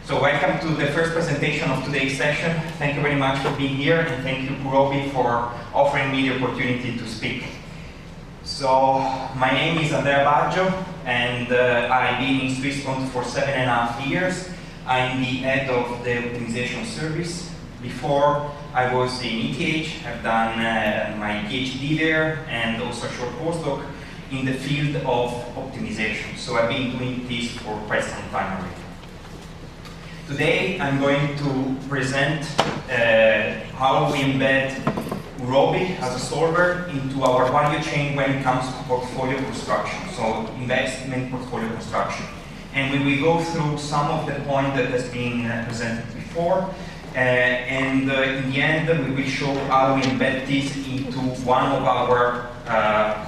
So welcome to the first presentation of today's session. Thank you very much for being here, and thank you, Gurobi, for offering me the opportunity to speak. So my name is Andrea Baggio, and I've been in swissQuant for 7.5 years. I'm the head of the optimization service. Before, I was in ETH. I've done my PhD there and also a short postdoc in the field of optimization. So I've been doing this for quite some time already. Today, I'm going to present how we embed Gurobi as a solver into our value chain when it comes to portfolio construction, so investment portfolio construction. And we will go through some of the points that has been presented before, and in the end, we will show how we embed this into one of our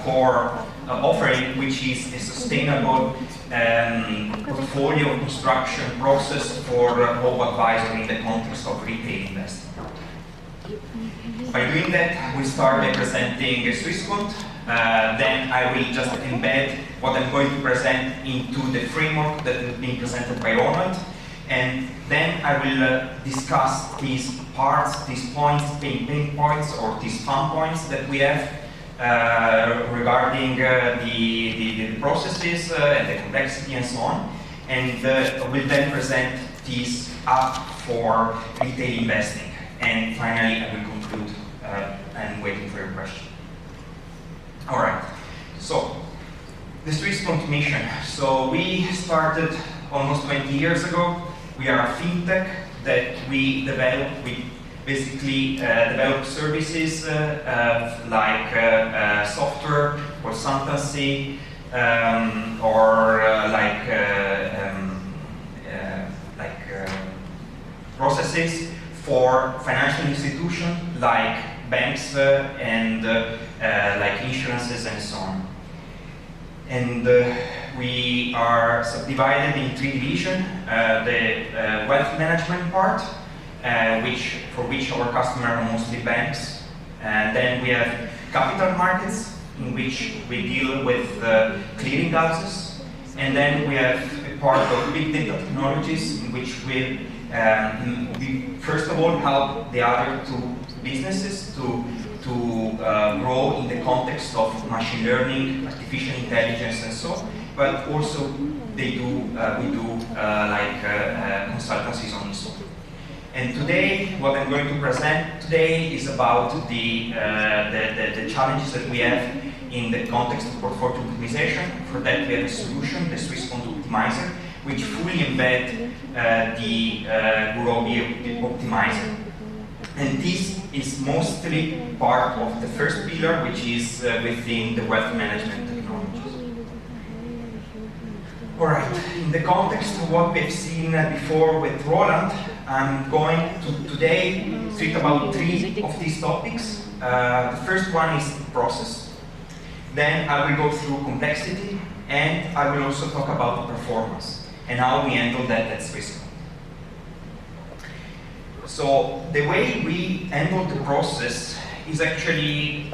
core offering, which is a sustainable portfolio construction process for robo-advisory in the context of retail investing. By doing that, we start by presenting swissQuant. Then I will just embed what I'm going to present into the framework that is being presented by Ronald. And then I will discuss these parts, these points, pain points, or these fun points that we have regarding the processes and the complexity and so on. And will then present these up for retail investing. And finally, I will conclude. I'm waiting for your question. All right. So, the swissQuant mission. So we started almost 20 years ago. We are a fintech that we basically develop services like software, consultancy, or processes for financial institutions like banks and like insurances and so on. And we are subdivided in 3 divisions. The wealth management part, for which our customers are mostly banks. And then we have capital markets, in which we deal with clearing houses. And then we have a part of big data technologies, in which we first of all help the other 2 businesses to grow in the context of machine learning, artificial intelligence, and so on. But also we do consultancies on this. And today, what I'm going to present today is about the challenges that we have in the context of portfolio optimization. For that, we have a solution, the swissQuant Optimizer, which fully embed the Gurobi Optimizer. And this is mostly part of the first pillar, which is within the wealth management technologies. All right, in the context of what we've seen before with Roland, I'm going to today speak about 3 of these topics. The first one is process. Then I will go through complexity, and I will also talk about performance and how we handle that at swissQuant. So the way we handle the process is actually,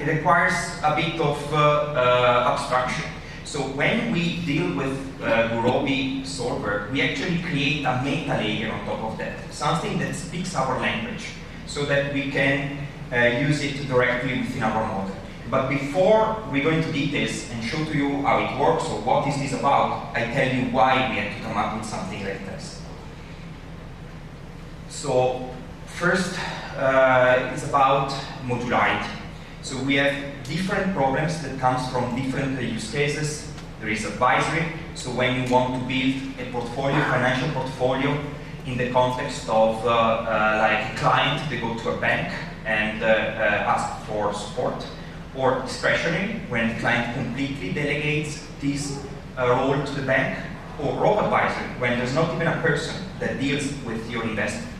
it requires a bit of abstraction. So when we deal with Gurobi solver, we actually create a meta layer on top of that, something that speaks our language, so that we can use it directly within our model. But before we go into details and show to you how it works or what is this about, I tell you why we had to come up with something like this. So first, it's about modularity. So we have different problems that comes from different use cases. There is advisory. So when you want to build a portfolio, financial portfolio, in the context of like a client, they go to a bank and ask for support. Or discretionary, when the client completely delegates this role to the bank. Or robo-advisory, when there's not even a person that deals with your investment.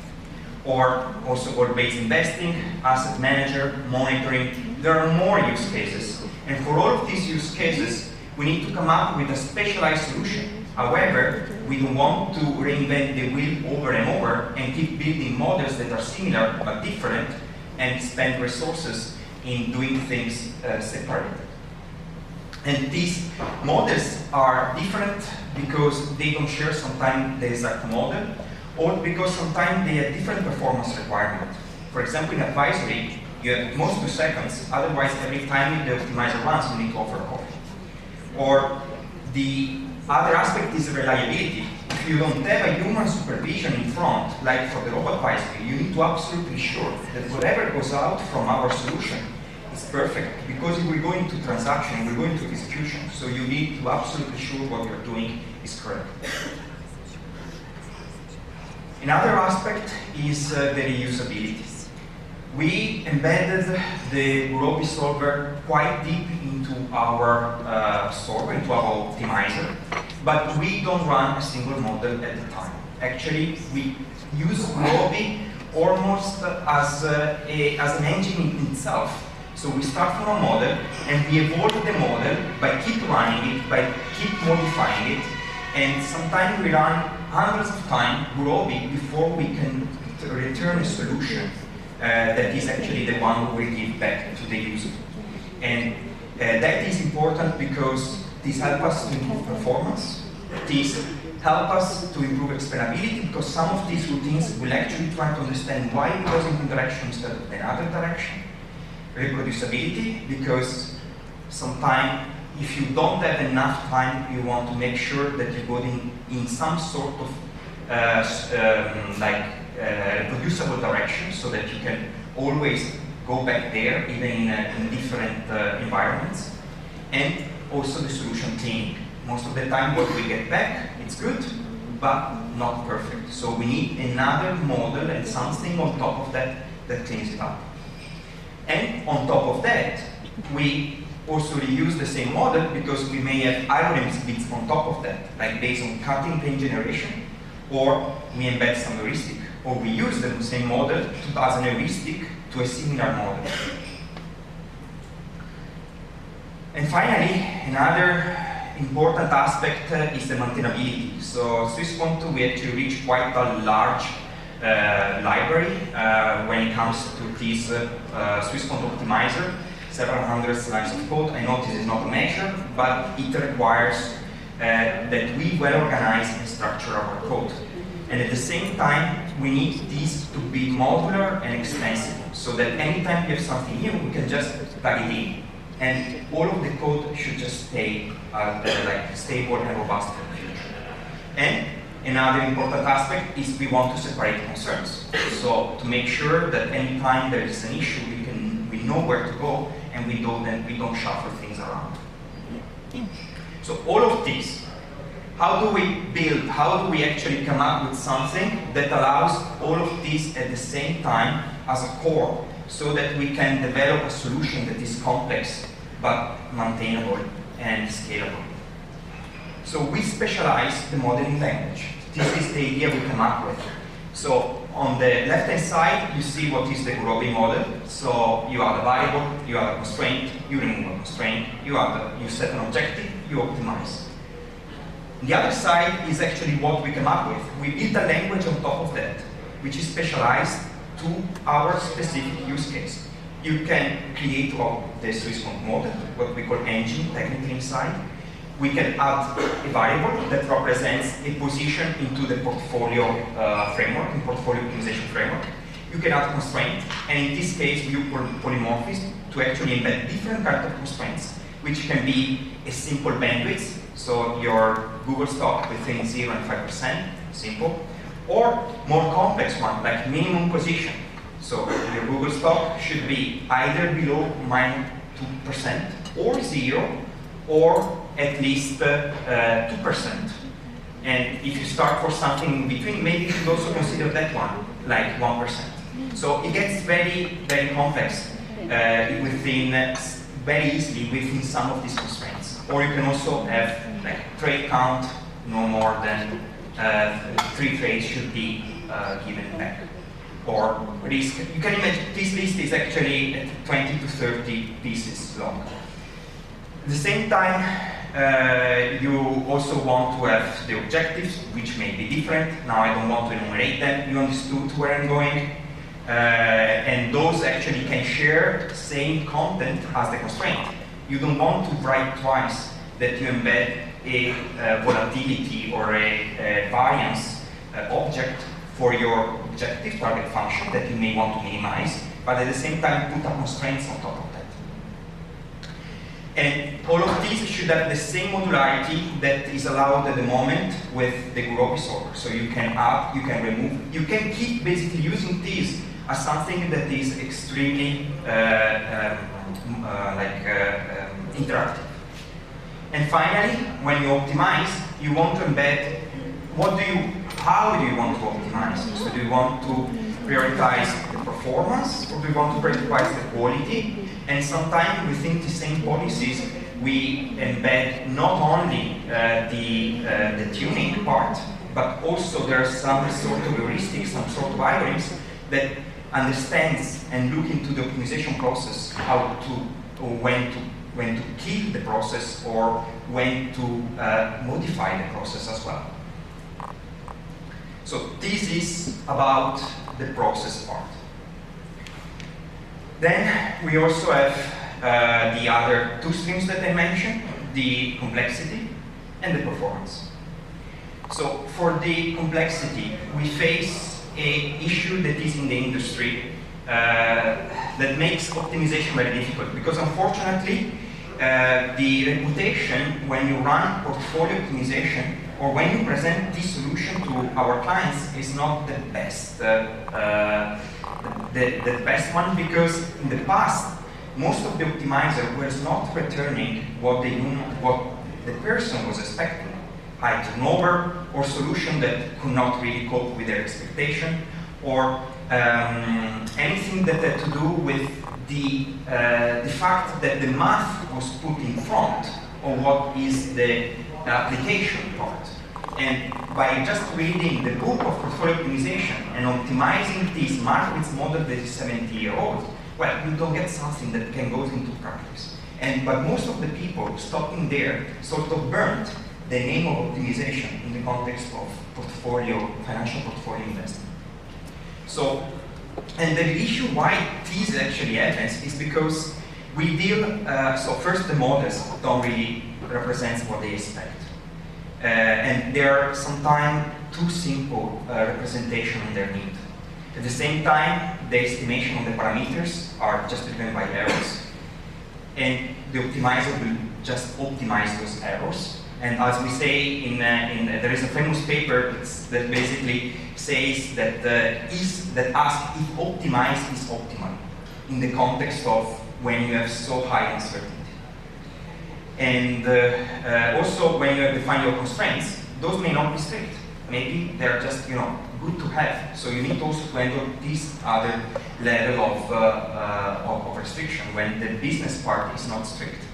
Or also goal-based investing, asset manager, monitoring. There are more use cases. And for all of these use cases, we need to come up with a specialized solution. However, we don't want to reinvent the wheel over and over and keep building models that are similar but different and spend resources in doing things separately. And these models are different because they don't share sometimes the exact model, or because sometimes they have different performance requirements. For example, in advisory, you have most 2 seconds, otherwise every time the optimizer runs, you need to offer a copy. Or the other aspect is reliability. If you don't have a human supervision in front, like for the robot advisory, you need to absolutely sure that whatever goes out from our solution is perfect, because it will go into transaction, it will go into execution. So you need to absolutely sure what you're doing is correct. Another aspect is the reusability. We embedded the Gurobi solver quite deep into our solver, into our optimizer, but we don't run a single model at a time. Actually, we use Gurobi almost as an engine in itself. So we start from a model, and we evolve the model by keep running it, by keep modifying it, and sometimes we run hundreds of times Gurobi before we can return a solution that is actually the one we will give back to the user. And that is important because this helps us to improve performance. This helps us to improve explainability, because some of these routines will actually try to understand why it goes in one direction instead of another direction. Reproducibility, because sometimes if you don't have enough time, you want to make sure that you go in some sort of reproducible direction, so that you can always go back there, even in different environments. And also the solution cleaning. Most of the time what we get back, it's good, but not perfect. So we need another model and something on top of that that cleans it up. And on top of that, we also reuse the same model because we may have algorithms bits on top of that, like based on cutting plane generation, or we embed some heuristic, or we use the same model as an heuristic to a similar model. And finally, another important aspect is the maintainability. So swissQuant, we actually reach quite a large library when it comes to this swissQuant optimizer, several hundred lines of code. I know this is not a measure, but it requires that we well organize and structure our code. And at the same time, we need this to be modular and extensible, so that anytime we have something new, we can just plug it in. And all of the code should just stay stable and robust for the future. And another important aspect is we want to separate concerns. So to make sure that anytime there is an issue, we know where to go, and we don't shuffle things around. So all of this, how do we actually come up with something that allows all of this at the same time as a core, so that we can develop a solution that is complex but maintainable and scalable? So we specialize the modeling language. This is the idea we come up with. So on the left-hand side, you see what is the Gurobi model. So you add a variable, you add a constraint, you remove a constraint, you set an objective, you optimize. The other side is actually what we come up with. We build a language on top of that, which is specialized to our specific use case. You can create the swissQuant model, what we call engine, technically inside. We can add a variable that represents a position into the portfolio framework, in portfolio optimization framework. You can add constraint, and in this case, we use polymorphism to actually embed different kinds of constraints, which can be a simple bandwidth, so your Google stock between 0 and 5%, simple, or more complex one, like minimum position. So your Google stock should be either below -2% or 0, or at least 2%. And if you start for something in between, maybe you should also consider that one, like 1%. So it gets very, very complex very easily within some of these constraints. Or you can also have like trade count, no more than 3 trades should be given back. Or risk. You can imagine this list is actually 20 to 30 pieces long. At the same time, you also want to have the objectives, which may be different. Now I don't want to enumerate them. You understood where I'm going. And those actually can share the same content as the constraint. you don't want to write twice that you embed a volatility or a variance object for your objective target function that you may want to minimize, but at the same time put up constraints on top of that. And all of these should have the same modularity that is allowed at the moment with the Gurobi solver. So you can add, you can remove, you can keep basically using these as something that is extremely interactive. And finally, when you optimize, you want to embed how do you want to optimize? So do you want to prioritize the performance, or do you want to prioritize the quality? And sometimes within the same policies, we embed not only the tuning part, but also there are some sort of heuristics, some sort of algorithms that understands and look into the optimization process, how to, or when to kill the process, or when to modify the process as well. So this is about the process part. Then we also have the other two streams that I mentioned, the complexity and the performance. So for the complexity, we face an issue that is in the industry that makes optimization very difficult, because unfortunately the reputation when you run portfolio optimization or when you present this solution to our clients is not the best, the best one, because in the past most of the optimizer was not returning what the person was expecting, high turnover or solution that could not really cope with their expectation, or anything that had to do with the fact that the math was put in front of what is the application part. And by just reading the book of portfolio optimization and optimizing this Markowitz model that is 70-year-old, well, you don't get something that can go into practice. But most of the people stopping there sort of burnt the name of optimization in the context of financial portfolio investment. So, and the issue why this actually happens is because we deal, so first the models don't really represent what they expect. And they are sometimes too simple representation on their need. At the same time, the estimation of the parameters are just driven by errors. And the optimizer will just optimize those errors. And as we say, there is a famous paper that basically says that asks if optimized is optimal in the context of when you have so high uncertainty. And also when you define your constraints, those may not be strict. Maybe they're just good to have. So you need also to handle this other level of restriction when the business part is not strict.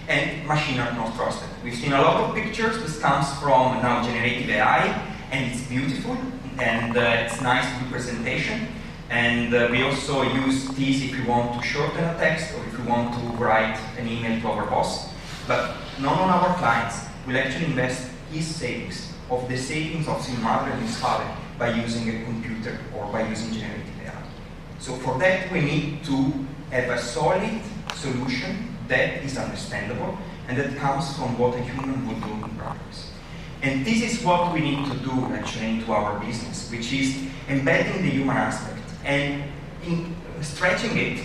And machine are not trusted. We've seen a lot of pictures. This comes from now generative AI, and it's beautiful, and it's nice to do presentation. And we also use these if you want to shorten a text or if you want to write an email to our boss. But none of our clients will actually invest his savings of the savings of his mother and his father by using a computer or by using generative AI. So for that, we need to have a solid solution that is understandable and that comes from what a human would do in practice. And this is what we need to do actually into our business, which is embedding the human aspect. And in stretching it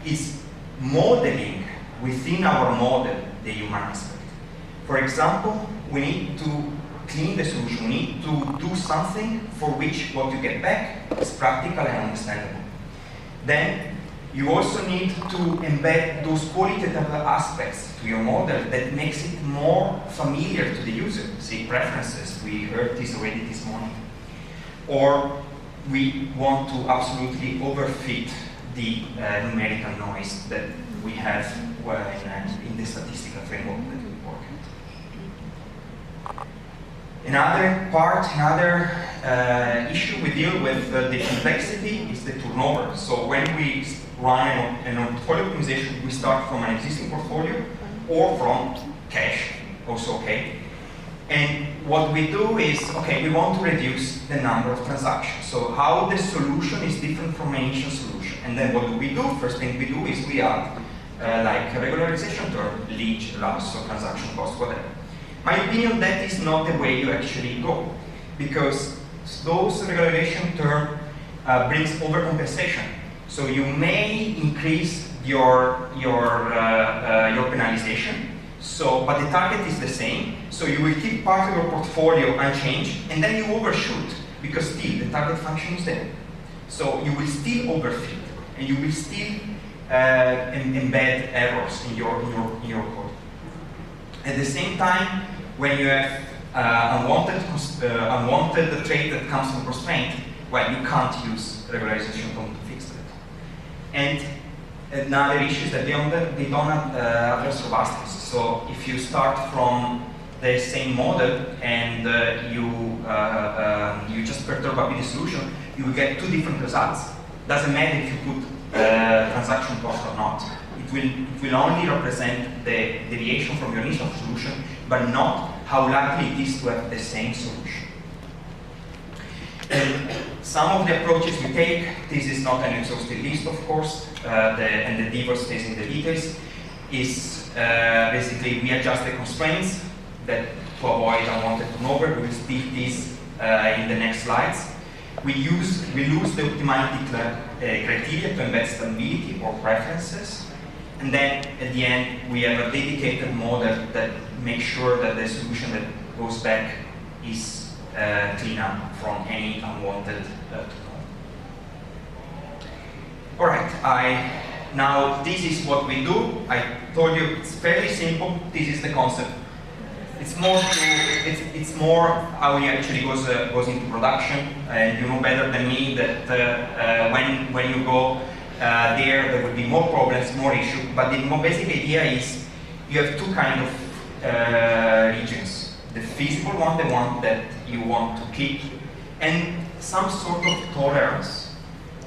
is modeling within our model the human aspect. For example, we need to clean the solution. We need to do something for which what you get back is practical and understandable. Then you also need to embed those qualitative aspects to your model that makes it more familiar to the user. Say preferences, we heard this already this morning. Or we want to absolutely overfit the numerical noise that we have in the statistical framework that we work at. Another issue we deal with the complexity is the turnover. So when we run an portfolio optimization, we start from an existing portfolio or from cash, also okay. And what we do is, we want to reduce the number of transactions. So how the solution is different from an initial solution. And then what do we do? First thing we do is we add like regularization term, leach, loss, or transaction cost, whatever. My opinion, that is not the way you actually go, because those regularization term brings overcompensation. So you may increase your penalization, but the target is the same, so you will keep part of your portfolio unchanged, and then you overshoot, because still the target function is there. So you will still overfit, and you will still embed errors in your code. At the same time, when you have unwanted trade that comes from constraint, well, you can't use regularization code to fix that. And another issue is that they don't address robustness. So if you start from the same model and you just perturb a bit solution, you will get two different results. Doesn't matter if you put transaction cost or not. It will only represent the deviation from your initial solution, but not how likely it is to have the same solution. And some of the approaches we take, this is not an exhaustive list, of course, and the devil stays in the details, is basically we adjust the constraints that to avoid unwanted turnover. We will speak this in the next slides. We lose the optimality criteria to embed stability or preferences. And then at the end, we have a dedicated model that makes sure that the solution that goes back is clean up from any unwanted turnover. All right, now this is what we do. I told you it's fairly simple. This is the concept. It's more how it actually goes into production, and you know better than me that when you go there will be more problems, more issues. But the more basic idea is you have two kind of regions: the feasible one, the one that you want to keep, and some sort of tolerance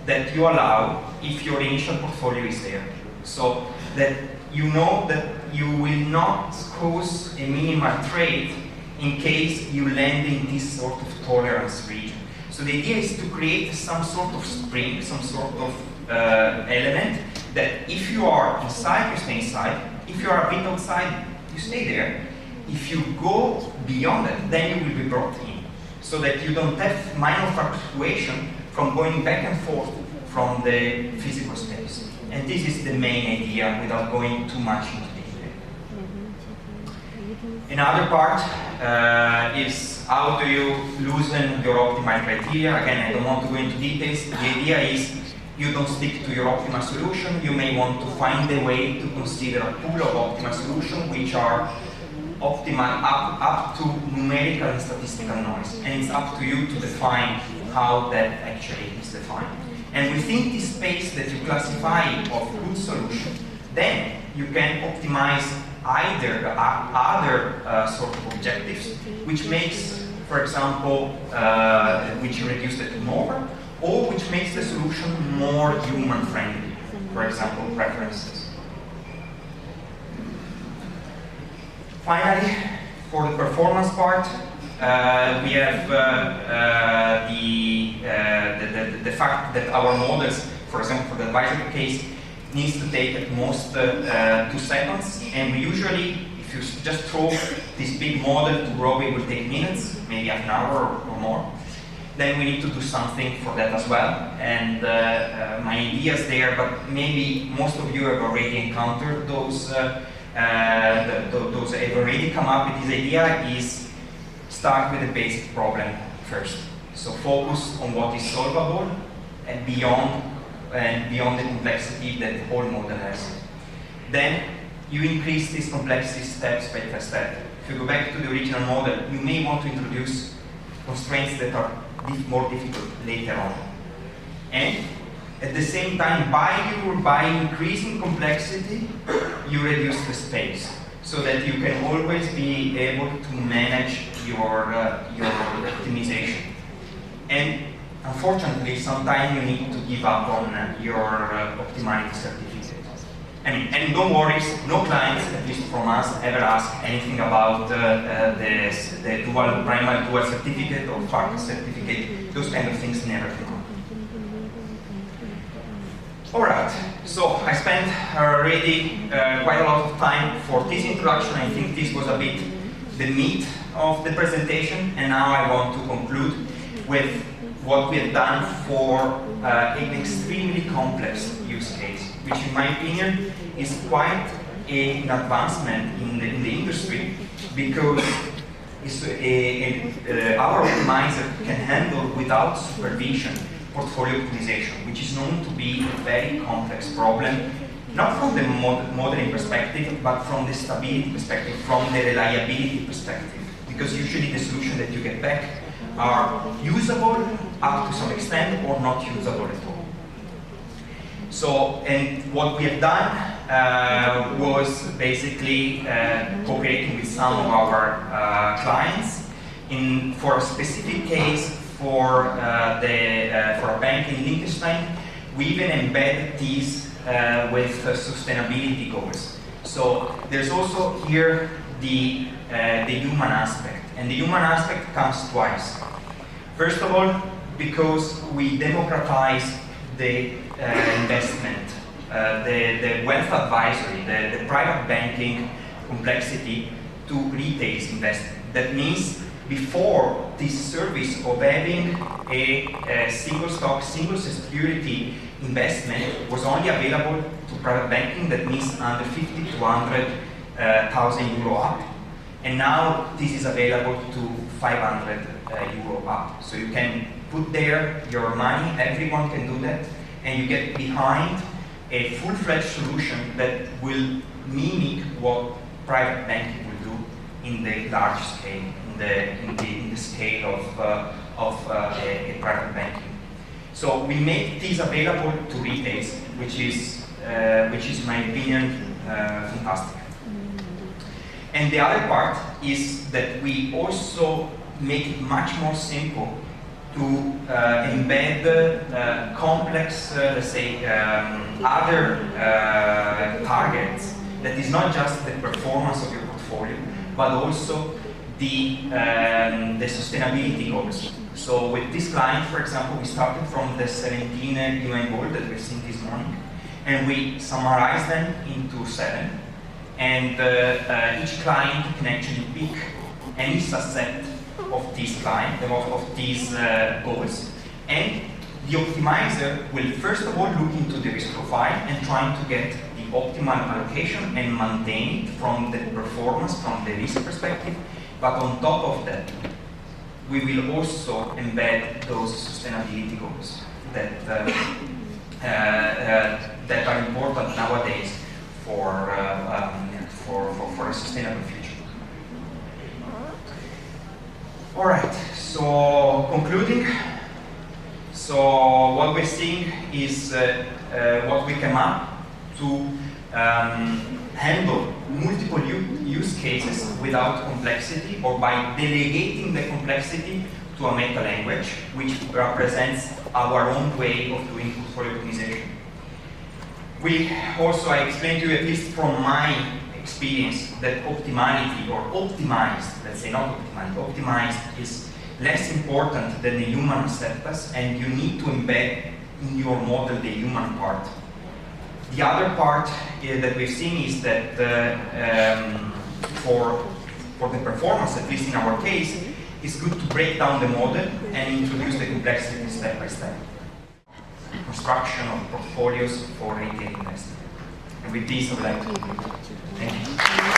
that you allow if your initial portfolio is there, so that you know that you will not cause a minimal trade in case you land in this sort of tolerance region. So the idea is to create some sort of spring, some sort of element that if you are inside, you stay inside. If you are a bit outside, you stay there. If you go beyond that, then you will be brought in, so that you don't have minor fluctuation from going back and forth from the physical space. And this is the main idea without going too much into detail. Another part is how do you loosen your optimal criteria. Again, I don't want to go into details. The idea is you don't stick to your optimal solution. You may want to find a way to consider a pool of optimal solutions which are optimal up to numerical and statistical noise. And it's up to you to define how that actually is defined. And within this space that you classify of good solution, then you can optimize either other sort of objectives, which makes, for example, which reduce the turnover, or which makes the solution more human-friendly, for example, preferences. Finally, for the performance part, we have the fact that our models, for example, for the advisory case, needs to take at most 2 seconds, and we usually, if you just throw this big model to Gurobi, it will take minutes, maybe half an hour or more. Then we need to do something for that as well, and my idea is there, but maybe most of you have already encountered those have already come up with this idea is start with the basic problem first. So focus on what is solvable and beyond the complexity that the whole model has. Then you increase this complexity step by step. If you go back to the original model, you may want to introduce constraints that are more difficult later on. And at the same time, by increasing complexity, you reduce the space, so that you can always be able to manage your optimization. And unfortunately, sometimes you need to give up on your optimality certificate. And don't worry, no clients, at least from us, ever ask anything about the primary dual certificate or factor certificate. Those kind of things never come up. All right, so I spent already quite a lot of time for this introduction. I think this was a bit the meat of the presentation, and now I want to conclude with what we have done for an extremely complex use case, which in my opinion is quite an advancement in the industry, because our optimizer can handle without supervision portfolio optimization, which is known to be a very complex problem, not from the modeling perspective, but from the stability perspective, from the reliability perspective, because usually the solution that you get back are usable up to some extent or not usable at all. So, and what we have done was basically cooperating with some of our clients for a specific case for a bank in Liechtenstein. We even embedded these with sustainability goals. So there's also here the human aspect, and the human aspect comes twice. First of all, because we democratize the investment, the wealth advisory, the private banking complexity to retail investment. That means before this service of having a single stock, single security investment was only available to private banking, that means under 50 to 100,000 euro up. And now this is available to 500 euro up. So you can put there your money, everyone can do that, and you get behind a full-fledged solution that will mimic what private banking will do in the large scale, in the scale of a private banking. So we make these available to retailers, which is in my opinion fantastic. And the other part is that we also make it much more simple to embed complex, let's say, other targets that is not just the performance of your portfolio, but also the sustainability goals. So with this client, for example, we started from the 17 UN goals that we've seen this morning, and we summarized them into 7. And each client can actually pick any subset of these goals, and the optimizer will first of all look into the risk profile and trying to get the optimal allocation and maintain it from the performance, from the risk perspective. But on top of that, we will also embed those sustainability goals that are important nowadays for a sustainable future. All right, so concluding, so what we're seeing is what we came up to handle multiple use cases without complexity, or by delegating the complexity to a meta language, which represents our own way of doing portfolio optimization. I explained to you, at least from my experience, that optimality, or optimized, let's say not optimality, optimized is less important than the human acceptance, and you need to embed in your model the human part. The other part that we've seen is that for the performance, at least in our case, it's good to break down the model and introduce the complexity step by step. Construction of portfolios for retail investment. And with this, I would like to conclude. Thank you.